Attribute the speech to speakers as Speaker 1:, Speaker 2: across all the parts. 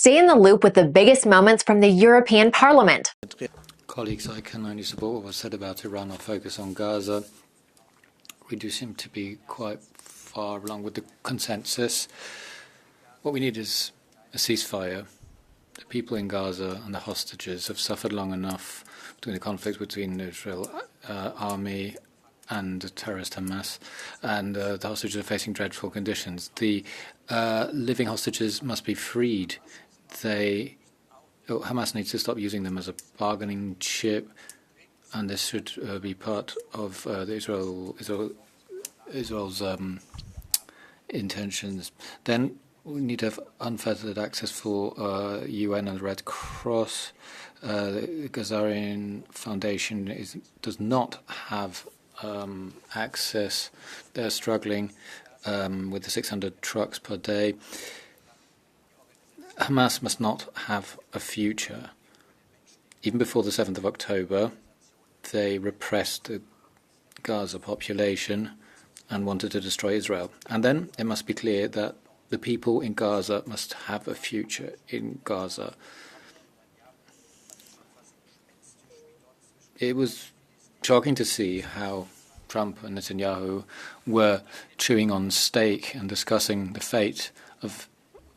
Speaker 1: Stay in the loop with the biggest moments from the European Parliament.
Speaker 2: Colleagues, I can only support what was said about Iran or focus on Gaza. We do seem to be quite far along with the consensus. What we need is a ceasefire. The people in Gaza and the hostages have suffered long enough between the conflict between the Israel army and the terrorist Hamas, and the hostages are facing dreadful conditions. The living hostages must be freed. Hamas needs to stop using them as a bargaining chip, and this should be part of Israel's intentions. Then we need to have unfettered access for UN and Red Cross. The Gazarian Foundation does not have access. They're struggling with the 600 trucks per day. Hamas must not have a future. Even before the 7th of October, they repressed the Gaza population and wanted to destroy Israel. And then it must be clear that the people in Gaza must have a future in Gaza. It was shocking to see how Trump and Netanyahu were chewing on steak and discussing the fate of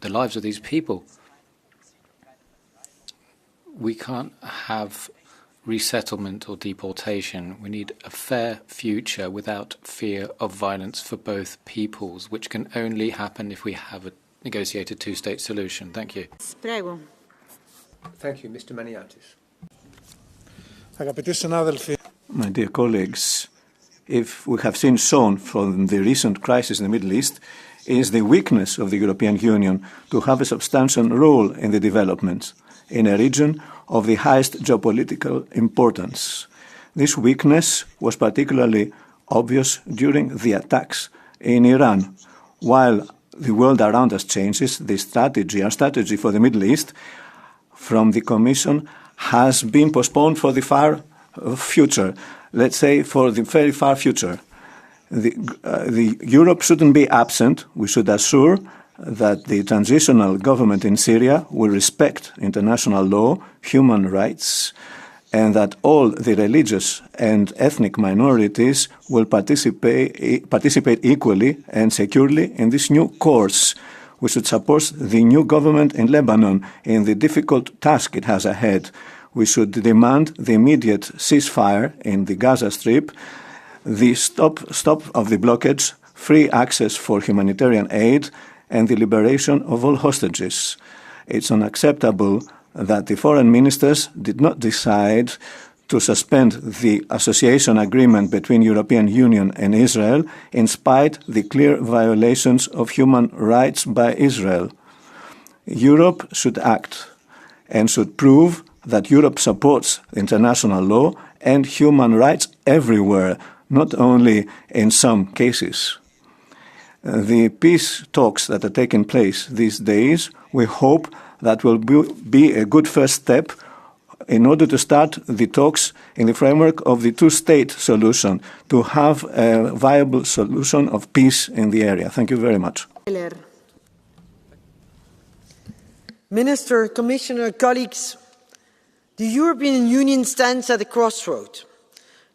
Speaker 2: the lives of these people. We can't have resettlement or deportation. We need a fair future without fear of violence for both peoples, which can only happen if we have a negotiated two-state solution. Thank you.
Speaker 3: Thank you, Mr. Maniatis.
Speaker 4: My dear colleagues, if we have seen shown from the recent crisis in the Middle East, is the weakness of the European Union to have a substantial role in the developments in a region of the highest geopolitical importance. This weakness was particularly obvious during the attacks in Iran. While the world around us changes, our strategy for the Middle East from the Commission has been postponed for the far future, let's say for the very far future. Europe shouldn't be absent. We should assure that the transitional government in Syria will respect international law, human rights, and that all the religious and ethnic minorities will participate equally and securely in this new course. We should support the new government in Lebanon in the difficult task it has ahead. We should demand the immediate ceasefire in the Gaza Strip, the stop of the blockage, free access for humanitarian aid, and the liberation of all hostages. It's unacceptable that the foreign ministers did not decide to suspend the association agreement between European Union and Israel in spite of the clear violations of human rights by Israel. Europe should act and should prove that Europe supports international law and human rights everywhere, not only in some cases. The peace talks that are taking place these days, we hope that will be a good first step in order to start the talks in the framework of the two-state solution to have a viable solution of peace in the area. Thank you very much.
Speaker 5: Minister, Commissioner, colleagues, the European Union stands at a crossroad.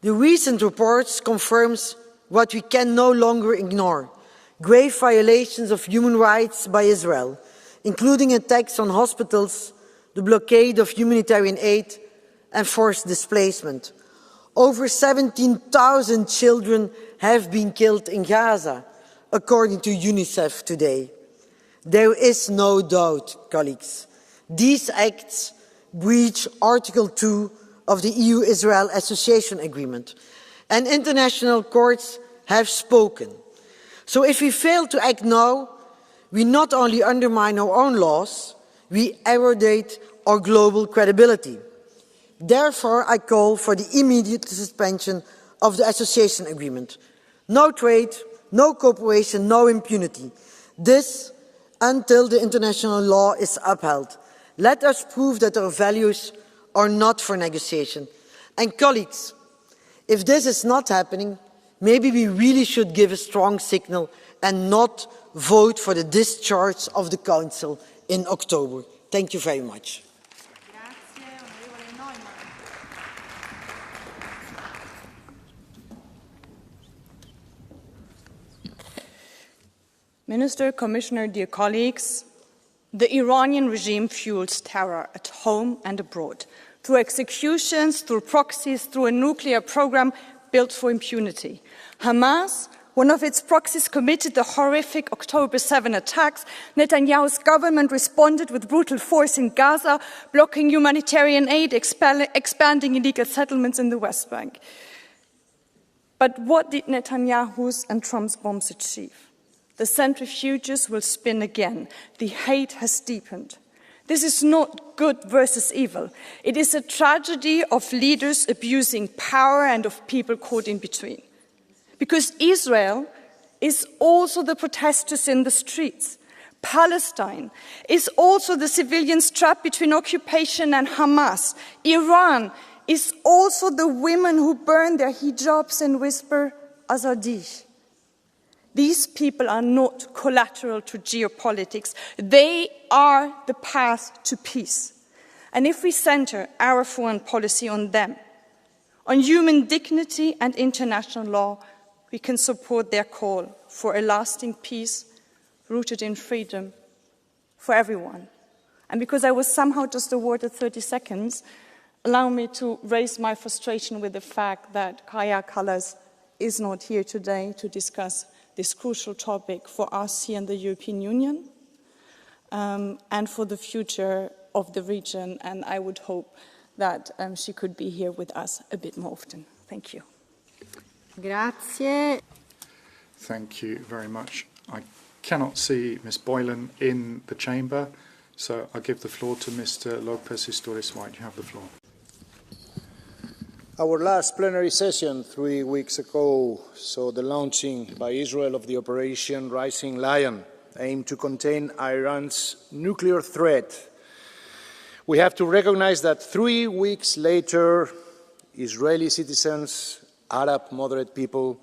Speaker 5: The recent reports confirms what we can no longer ignore: grave violations of human rights by Israel, including attacks on hospitals, the blockade of humanitarian aid, and forced displacement. Over 17,000 children have been killed in Gaza, according to UNICEF today. There is no doubt, colleagues, these acts breach Article 2 of the EU-Israel Association Agreement, and international courts have spoken. So if we fail to act now, we not only undermine our own laws, we erodate our global credibility. Therefore, I call for the immediate suspension of the association agreement. No trade, no cooperation, no impunity. This until the international law is upheld. Let us prove that our values are not for negotiation. And colleagues, if this is not happening, maybe we really should give a strong signal and not vote for the discharge of the Council in October. Thank you very much.
Speaker 3: Minister, Commissioner, dear colleagues, the Iranian regime fuels terror at home and abroad, through executions, through proxies, through a nuclear program built for impunity. Hamas, one of its proxies, committed the horrific October 7 attacks. Netanyahu's government responded with brutal force in Gaza, blocking humanitarian aid, expanding illegal settlements in the West Bank. But what did Netanyahu's and Trump's bombs achieve? The centrifuges will spin again. The hate has deepened. This is not good versus evil. It is a tragedy of leaders abusing power and of people caught in between. Because Israel is also the protesters in the streets. Palestine is also the civilians trapped between occupation and Hamas. Iran is also the women who burn their hijabs and whisper, Azadi. These people are not collateral to geopolitics. They are the path to peace. And if we center our foreign policy on them, on human dignity and international law, we can support their call for a lasting peace rooted in freedom for everyone. And because I was somehow just awarded 30 seconds, allow me to raise my frustration with the fact that Kaya Kallas is not here today to discuss this crucial topic for us here in the European Union and for the future of the region. And I would hope that she could be here with us a bit more often. Thank you.
Speaker 6: Grazie.
Speaker 7: Thank you very much. I cannot see Ms. Boylan in the chamber, so I give the floor to Mr. Lopez Istúriz White. You have the floor.
Speaker 8: Our last plenary session 3 weeks ago saw the launching by Israel of the Operation Rising Lion, aimed to contain Iran's nuclear threat. We have to recognize that 3 weeks later, Israeli citizens, Arab moderate people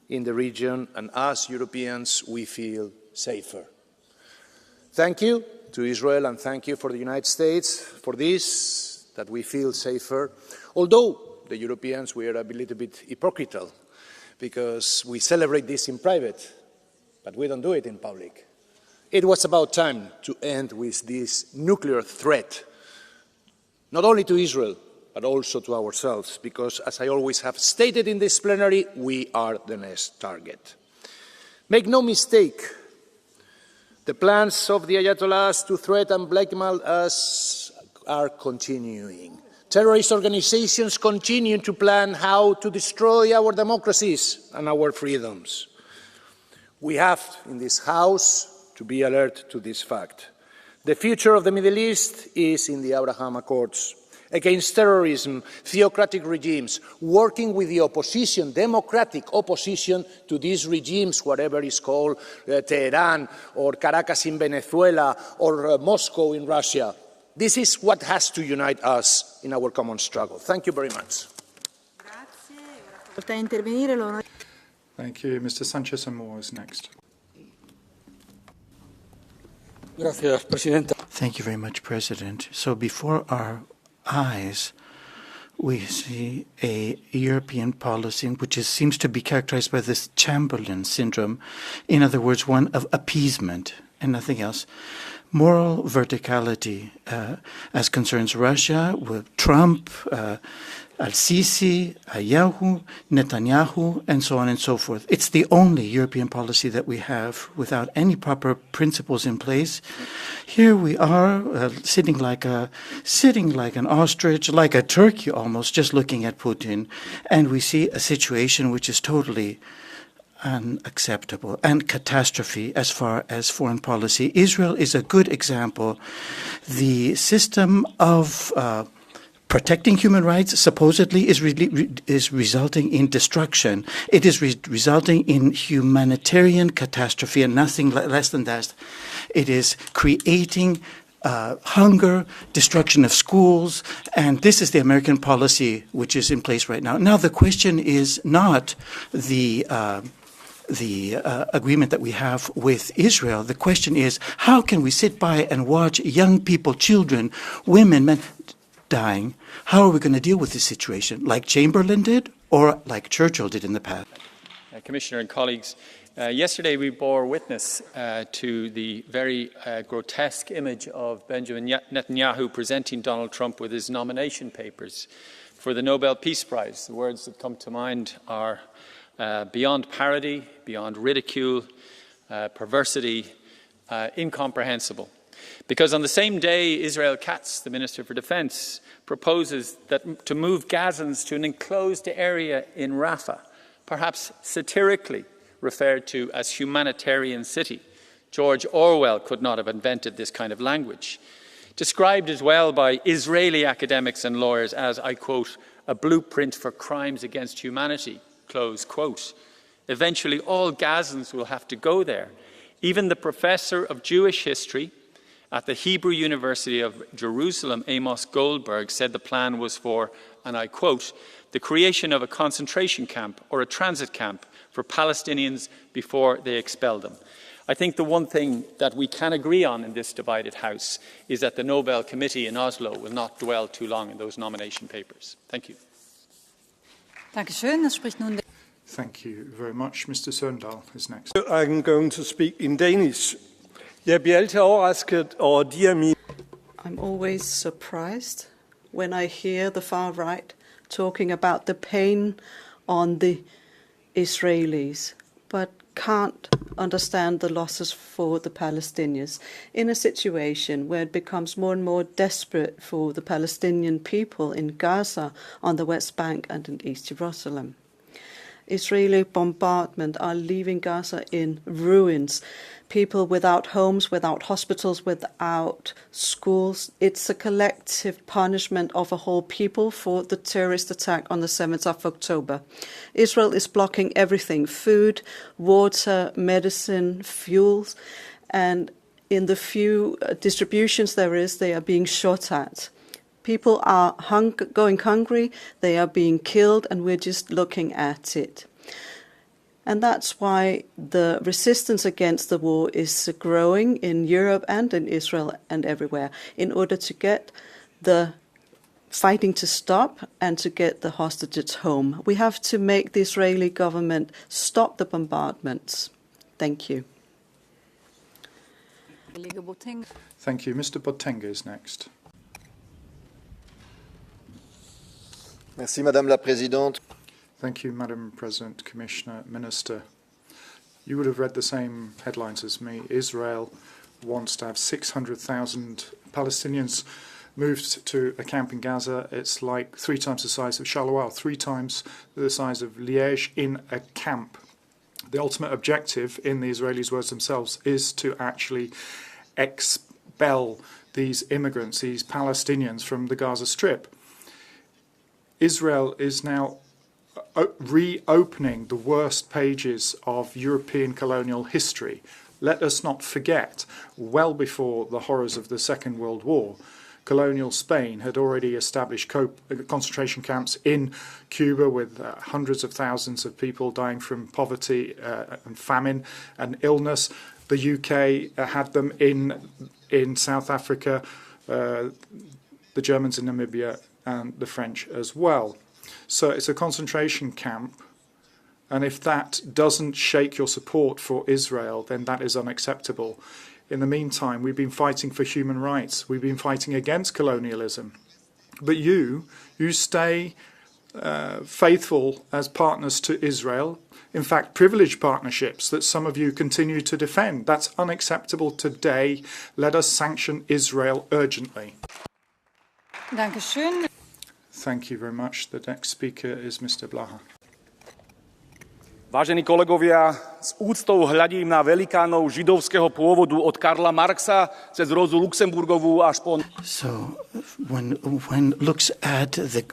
Speaker 8: in the region, and us Europeans, we feel safer. Thank you to Israel and thank you for the United States for this, that we feel safer. Although the Europeans, we are a little bit hypocritical because we celebrate this in private, but we don't do it in public. It was about time to end with this nuclear threat, not only to Israel, but also to ourselves, because, as I always have stated in this plenary, we are the next target. Make no mistake, the plans of the Ayatollahs to threaten and blackmail us are continuing. Terrorist organizations continue to plan how to destroy our democracies and our freedoms. We have, in this House, to be alert to this fact. The future of the Middle East is in the Abraham Accords. Against terrorism, theocratic regimes, working with the opposition, democratic opposition to these regimes, whatever is called Tehran or Caracas in Venezuela or Moscow in Russia. This is what has to unite us in our common struggle. Thank you very much.
Speaker 7: Thank you. Mr. Sanchez Amor is next.
Speaker 9: Thank you very much, President. So before our eyes, we see a European policy which seems to be characterized by this Chamberlain syndrome. In other words, one of appeasement and nothing else. Moral verticality as concerns Russia with Trump, Al-Sisi, Netanyahu, and so on and so forth. It's the only European policy that we have without any proper principles in place. Here we are sitting like an ostrich, like a turkey almost, just looking at Putin, and we see a situation which is totally unacceptable and catastrophe as far as foreign policy. Israel is a good example. The system of protecting human rights supposedly is resulting in destruction. It is resulting in humanitarian catastrophe and nothing less than that. It is creating hunger, destruction of schools, and this is the American policy which is in place right now. Now the question is not the the agreement that we have with Israel. The question is, how can we sit by and watch young people, children, women, men dying? How are we going to deal with this situation? Like Chamberlain did, or like Churchill did in the past?
Speaker 6: Commissioner and colleagues, yesterday we bore witness to the very grotesque image of Benjamin Netanyahu presenting Donald Trump with his nomination papers for the Nobel Peace Prize. The words that come to mind are beyond parody, beyond ridicule, perversity, incomprehensible. Because on the same day, Israel Katz, the Minister for Defense, proposes that to move Gazans to an enclosed area in Rafah, perhaps satirically referred to as Humanitarian City. George Orwell could not have invented this kind of language. Described as well by Israeli academics and lawyers as, I quote, a blueprint for crimes against humanity, close quote. Eventually, all Gazans will have to go there. Even the professor of Jewish history at the Hebrew University of Jerusalem, Amos Goldberg, said the plan was for, and I quote, the creation of a concentration camp or a transit camp for Palestinians before they expel them. I think the one thing that we can agree on in this divided House is that the Nobel Committee in Oslo will not dwell too long in those nomination papers. Thank you.
Speaker 7: Thank you very much. Mr. Søndal is next.
Speaker 10: I'm going to speak in Danish. Jeg bliver altid overrasket over de af mine...
Speaker 11: I'm always surprised when I hear the far right talking about the pain on the Israelis, but can't understand the losses for the Palestinians in a situation where it becomes more and more desperate for the Palestinian people in Gaza, on the West Bank and in East Jerusalem. Israeli bombardment are leaving Gaza in ruins. People without homes, without hospitals, without schools. It's a collective punishment of a whole people for the terrorist attack on the 7th of October. Israel is blocking everything: food, water, medicine, fuels, and in the few distributions there is, they are being shot at. People are going hungry, they are being killed, and we're just looking at it. And that's why the resistance against the war is growing in Europe and in Israel and everywhere, in order to get the fighting to stop and to get the hostages home. We have to make the Israeli government stop the bombardments. Thank you.
Speaker 7: Thank you. Mr. Botenga is next.
Speaker 12: Merci, Madame la Présidente.
Speaker 7: Thank you, Madam President, Commissioner, Minister. You would have read the same headlines as me. Israel wants to have 600,000 Palestinians moved to a camp in Gaza. It's like 3 times the size of Charleroi, 3 times the size of Liège in a camp. The ultimate objective, in the Israelis' words themselves, is to actually expel these immigrants, these Palestinians, from the Gaza Strip. Israel is now reopening the worst pages of European colonial history. Let us not forget, well before the horrors of the Second World War, colonial Spain had already established concentration camps in Cuba with hundreds of thousands of people dying from poverty and famine and illness. The UK had them in South Africa, the Germans in Namibia, and the French as well. So it's a concentration camp, and if that doesn't shake your support for Israel, then that is unacceptable. In the meantime, we've been fighting for human rights. We've been fighting against colonialism. But you stay faithful as partners to Israel, in fact, privileged partnerships that some of you continue to defend. That's unacceptable today. Let us sanction Israel urgently.
Speaker 3: Dankeschön.
Speaker 7: Thank you very much. The next speaker is Mr. Blaha.
Speaker 13: Vážení kolegovia, s úctou hľadím na velikánov židovského pôvodu od Karla Marxa cez Rozu Luxemburgovú až po...
Speaker 9: So when looks at the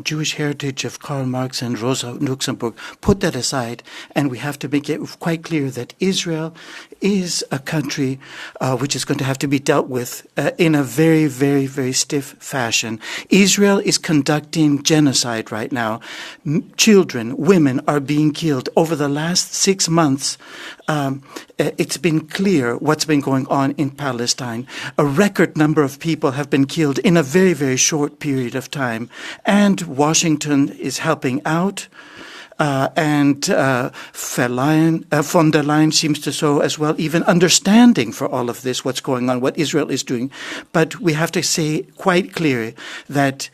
Speaker 9: Jewish heritage of Karl Marx and Rosa Luxemburg, put that aside, and we have to make it quite clear that Israel is a country which is going to have to be dealt with in a very, very, very stiff fashion. Israel is conducting genocide right now. Children, women are being killed. Over the last 6 months, it's been clear what's been going on in Palestine. A record number of people have been killed in a very, very short period of time. And Washington is helping out. And von der Leyen seems to show as well even understanding for all of this, what's going on, what Israel is doing. But we have to say quite clearly that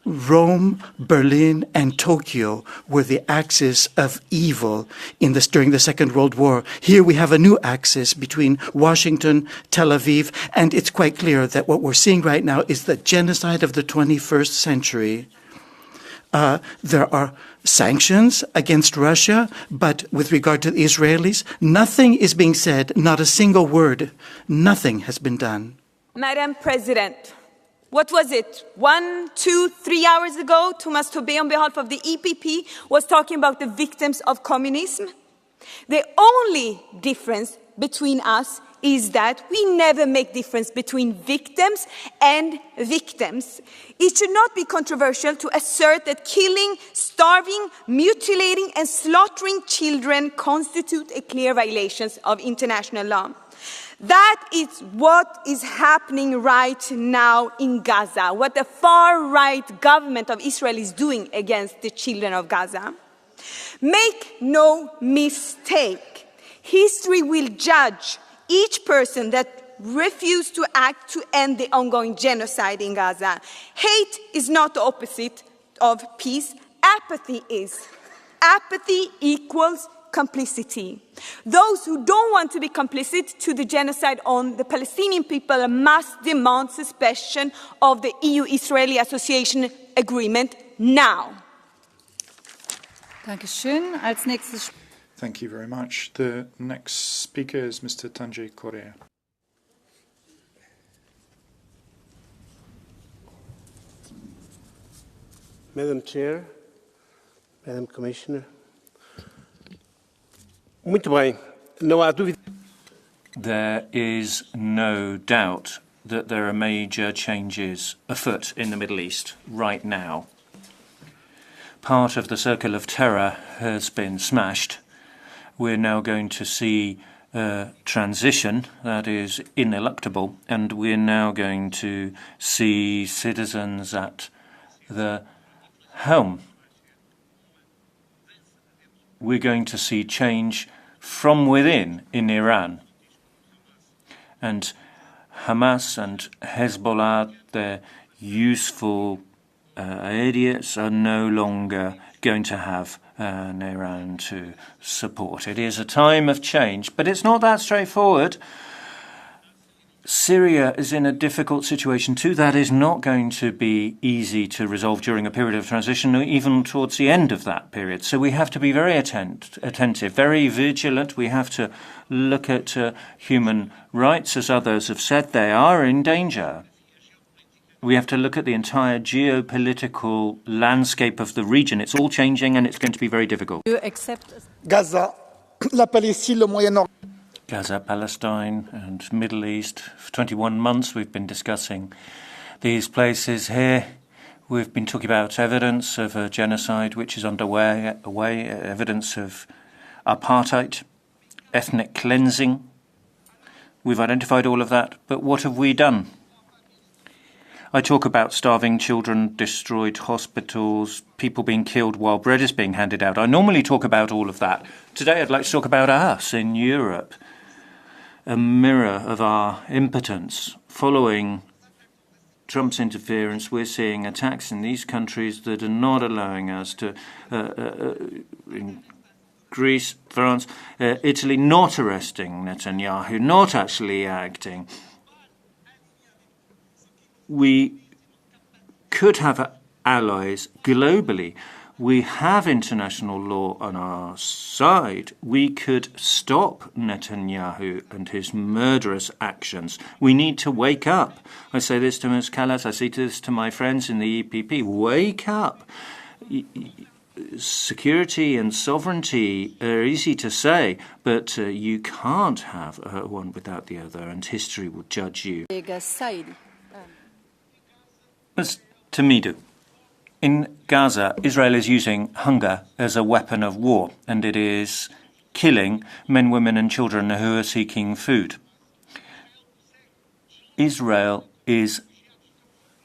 Speaker 9: Rome, Berlin, and Tokyo were the axis of evil during the Second World War. Here we have a new axis between Washington, Tel Aviv, and it's quite clear that what we're seeing right now is the genocide of the 21st century. There are sanctions against Russia, but with regard to the Israelis, nothing is being said, not a single word. Nothing has been done.
Speaker 14: Madam President, what was it, 1, 2, 3 hours ago, Thomas Tobé on behalf of the EPP was talking about the victims of communism? The only difference between us is that we never make difference between victims and victims. It should not be controversial to assert that killing, starving, mutilating and slaughtering children constitute a clear violation of international law. That is what is happening right now in Gaza, what the far-right government of Israel is doing against the children of Gaza. Make no mistake, history will judge each person that refused to act to end the ongoing genocide in Gaza. Hate is not the opposite of peace, apathy is. Apathy equals complicity. Those who don't want to be complicit to the genocide on the Palestinian people must demand suspension of the EU-Israeli Association Agreement now.
Speaker 7: Thank you very much. The next speaker is Mr. Tanjay Correa.
Speaker 15: Madam Chair, Madam Commissioner,
Speaker 16: there is no doubt that there are major changes afoot in the Middle East right now. Part of the circle of terror has been smashed. We're now going to see a transition that is ineluctable, and we're now going to see citizens at the helm. We're going to see change from within in Iran. And Hamas and Hezbollah, their useful idiots, are no longer going to have an Iran to support. It is a time of change, but it's not that straightforward. Syria is in a difficult situation too. That is not going to be easy to resolve during a period of transition, or even towards the end of that period. So we have to be very attentive, very vigilant. We have to look at human rights. As others have said, they are in danger. We have to look at the entire geopolitical landscape of the region. It's all changing, and it's going to be very difficult.
Speaker 17: You accept Gaza, la Palestine, le Moyen-Orient.
Speaker 16: Gaza, Palestine, and Middle East. For 21 months we've been discussing these places here. We've been talking about evidence of a genocide which is underway, evidence of apartheid, ethnic cleansing. We've identified all of that, but what have we done? I talk about starving children, destroyed hospitals, people being killed while bread is being handed out. I normally talk about all of that. Today I'd like to talk about us in Europe, a mirror of our impotence. Following Trump's interference, we're seeing attacks in these countries that are not allowing us to, in Greece, France, Italy, not arresting Netanyahu, not actually acting. We could have allies globally. We have international law on our side. We could stop Netanyahu and his murderous actions. We need to wake up. I say this to Ms. Callas, I say this to my friends in the EPP. Wake up. Security and sovereignty are easy to say, but you can't have one without the other, and history will judge you. As Tamidu, In Gaza, Israel is using hunger as a weapon of war, and it is killing men, women and children who are seeking food. Israel is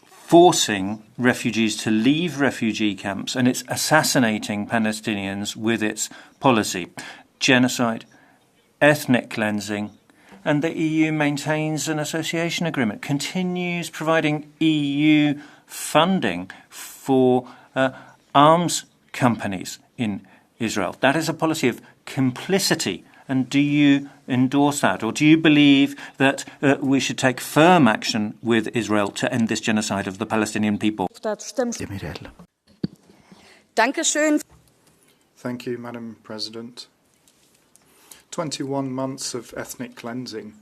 Speaker 16: forcing refugees to leave refugee camps, and it's assassinating Palestinians with its policy. Genocide, ethnic cleansing, and the EU maintains an association agreement, continues providing EU funding for arms companies in Israel. That is a policy of complicity. And do you endorse that? Or do you believe that we should take firm action with Israel to end this genocide of the Palestinian people?
Speaker 7: Thank you, Madam President. 21 months of ethnic cleansing.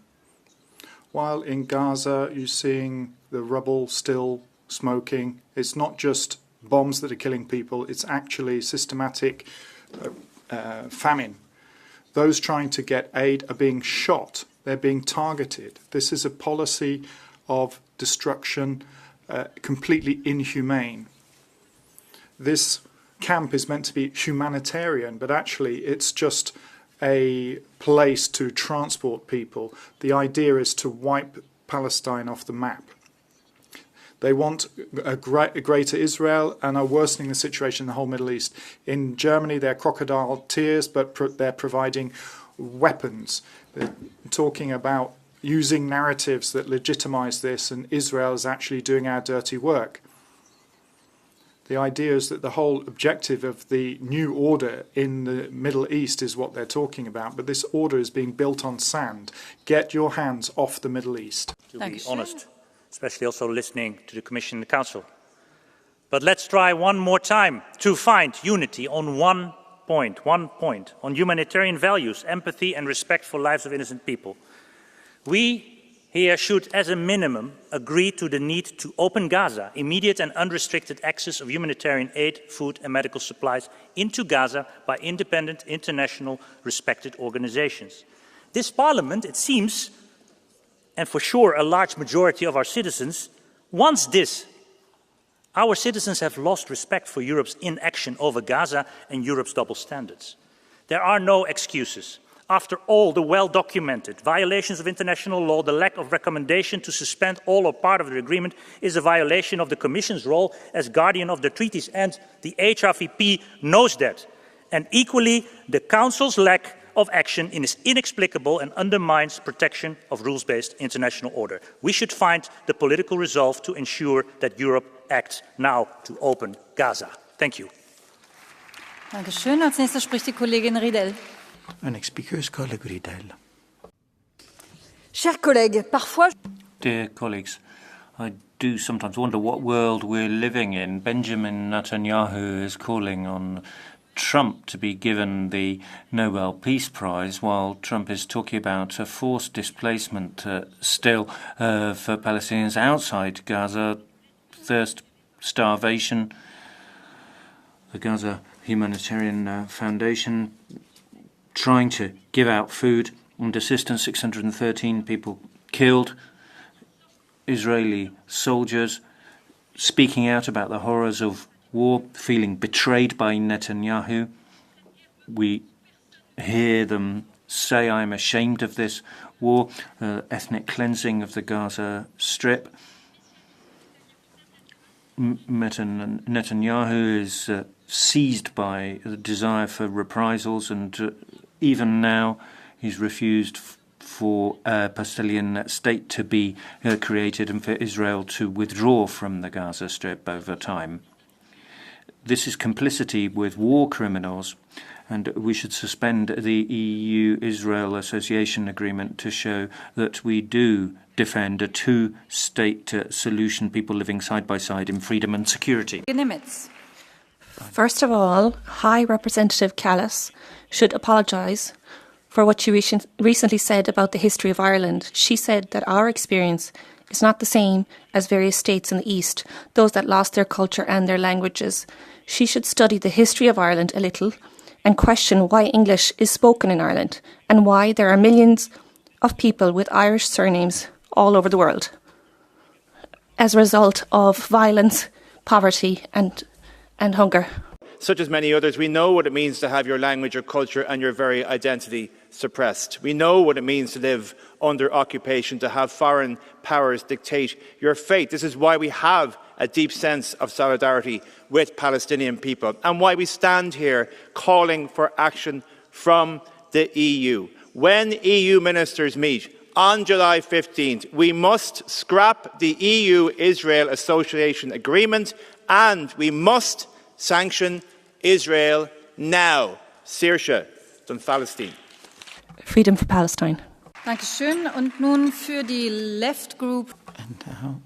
Speaker 7: While in Gaza you're seeing the rubble still smoking, it's not just bombs that are killing people, it's actually systematic famine. Those trying to get aid are being shot. They're being targeted. This is a policy of destruction, completely inhumane. This camp is meant to be humanitarian, but actually it's just a place to transport people. The idea is to wipe Palestine off the map. They want a greater Israel and are worsening the situation in the whole Middle East. In Germany, they're crocodile tears, but they're providing weapons. They're talking about using narratives that legitimize this, and Israel is actually doing our dirty work. The idea is that the whole objective of the new order in the Middle East is what they're talking about, but this order is being built on sand. Get your hands off the Middle East.
Speaker 18: To be honest, especially also listening to the Commission and the Council. But let's try one more time to find unity on one point, on humanitarian values, empathy and respect for lives of innocent people. We here should, as a minimum, agree to the need to open Gaza, immediate and unrestricted access of humanitarian aid, food and medical supplies into Gaza by independent, international, respected organizations. This Parliament, it seems, and for sure a large majority of our citizens, wants this. Our citizens have lost respect for Europe's inaction over Gaza and Europe's double standards. There are no excuses. After all the well-documented violations of international law, the lack of recommendation to suspend all or part of the agreement is a violation of the Commission's role as guardian of the treaties, and the HRVP knows that. And equally, the Council's lack of action is inexplicable and undermines protection of rules-based international order. We should find the political resolve to ensure that Europe acts now to open Gaza. Thank you.
Speaker 19: Dankeschön. Als nächster spricht die Kollegin Riedel.
Speaker 9: Our next speaker is colleague Riedel.
Speaker 19: Chers collègues, parfois...
Speaker 16: Dear colleagues, I do sometimes wonder what world we're living in. Benjamin Netanyahu is calling on Trump to be given the Nobel Peace Prize, while Trump is talking about a forced displacement still for Palestinians outside Gaza, thirst, starvation. The Gaza Humanitarian Foundation trying to give out food and assistance, 613 people killed. Israeli soldiers speaking out about the horrors of war, feeling betrayed by Netanyahu. We hear them say, "I am ashamed of this war," ethnic cleansing of the Gaza Strip. Netanyahu is seized by the desire for reprisals, and even now he's refused for a Palestinian state to be created and for Israel to withdraw from the Gaza Strip over time. This is complicity with war criminals, and we should suspend the EU-Israel Association Agreement to show that we do defend a two-state solution, people living side by side in freedom and security.
Speaker 20: First of all, High Representative Callas should apologise for what she recently said about the history of Ireland. She said that our experience is not the same as various states in the East, those that lost their culture and their languages. She should study the history of Ireland a little and question why English is spoken in Ireland and why there are millions of people with Irish surnames all over the world as a result of violence, poverty and and hunger.
Speaker 21: Such as many others, we know what it means to have your language, your culture and your very identity suppressed. We know what it means to live under occupation, to have foreign powers dictate your fate. This is why we have a deep sense of solidarity with Palestinian people and why we stand here calling for action from the EU. When EU ministers meet on July 15th, we must scrap the EU-Israel Association Agreement and we must sanction Israel now. Saoirse, dun Palestine.
Speaker 20: Freedom for Palestine.
Speaker 19: Dankeschön. Und nun für die Left Group.
Speaker 9: And now,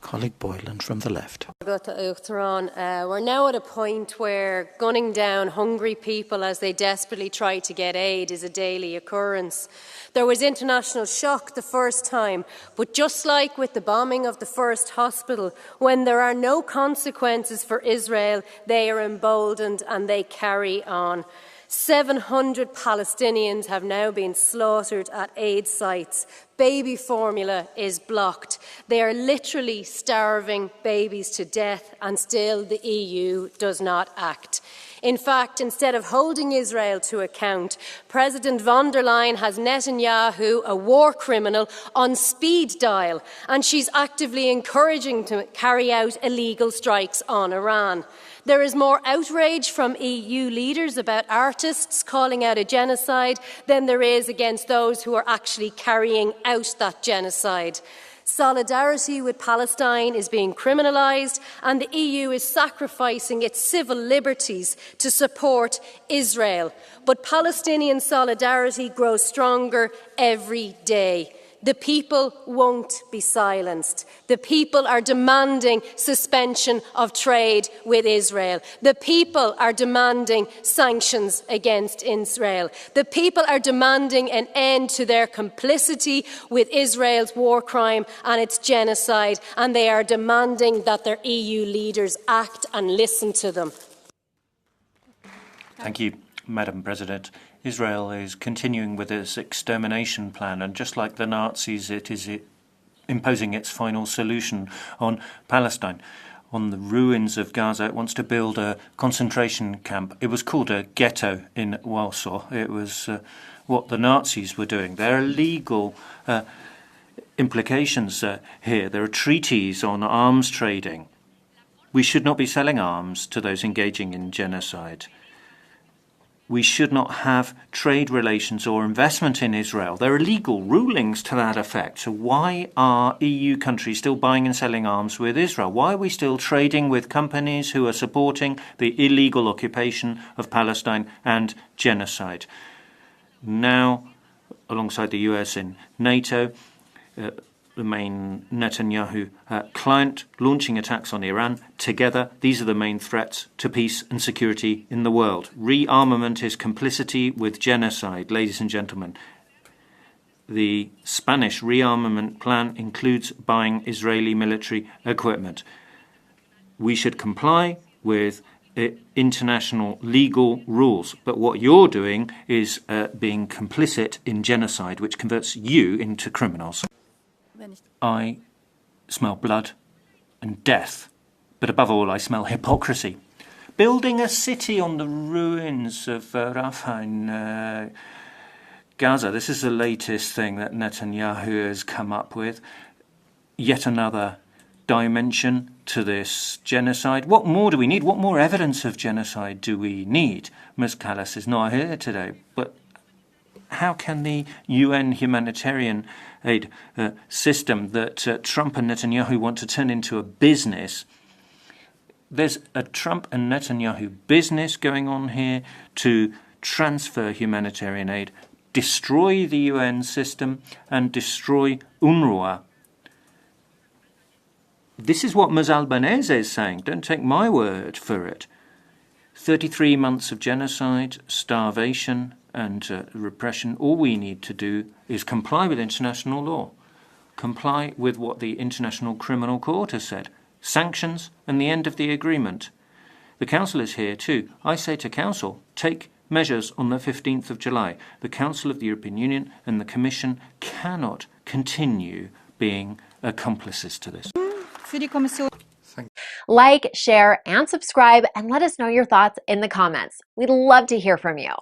Speaker 9: colleague Boylan from the left.
Speaker 22: We're now at a point where gunning down hungry people as they desperately try to get aid is a daily occurrence. There was international shock the first time, but just like with the bombing of the first hospital, when there are no consequences for Israel, they are emboldened and they carry on. 700 Palestinians have now been slaughtered at aid sites. Baby formula is blocked. They are literally starving babies to death, and still the EU does not act. In fact, instead of holding Israel to account, President von der Leyen has Netanyahu, a war criminal, on speed dial, and she's actively encouraging him to carry out illegal strikes on Iran. There is more outrage from EU leaders about artists calling out a genocide than there is against those who are actually carrying out that genocide. Solidarity with Palestine is being criminalised, and the EU is sacrificing its civil liberties to support Israel. But Palestinian solidarity grows stronger every day. The people won't be silenced. The people are demanding suspension of trade with Israel. The people are demanding sanctions against Israel. The people are demanding an end to their complicity with Israel's war crime and its genocide, and they are demanding that their EU leaders act and listen to them.
Speaker 16: Thank you, Madam President. Israel is continuing with its extermination plan, and just like the Nazis, it is imposing its final solution on Palestine. On the ruins of Gaza, it wants to build a concentration camp. It was called a ghetto in Warsaw. It was what the Nazis were doing. There are legal implications here. There are treaties on arms trading. We should not be selling arms to those engaging in genocide. We should not have trade relations or investment in Israel. There are legal rulings to that effect. So why are EU countries still buying and selling arms with Israel? Why are we still trading with companies who are supporting the illegal occupation of Palestine and genocide? Now, alongside the US in NATO, the main Netanyahu client, launching attacks on Iran. Together, these are the main threats to peace and security in the world. Rearmament is complicity with genocide, ladies and gentlemen. The Spanish rearmament plan includes buying Israeli military equipment. We should comply with international legal rules. But what you're doing is being complicit in genocide, which converts you into criminals. I smell blood and death, but above all I smell hypocrisy. Building a city on the ruins of Rafah in Gaza, this is the latest thing that Netanyahu has come up with. Yet another dimension to this genocide. What more do we need? What more evidence of genocide do we need? Ms. Callas is not here today, but how can the UN humanitarian aid system that Trump and Netanyahu want to turn into a business? There's a Trump and Netanyahu business going on here to transfer humanitarian aid, destroy the UN system, and destroy UNRWA. This is what Ms. Albanese is saying. Don't take my word for it. 33 months of genocide, starvation, and repression. All we need to do is comply with international law, comply with what the International Criminal Court has said, sanctions and the end of the agreement. The Council is here too. I say to Council, take measures on the 15th of July. The Council of the European Union and the Commission cannot continue being accomplices to this.
Speaker 1: Like, share, and subscribe, and let us know your thoughts in the comments. We'd love to hear from you.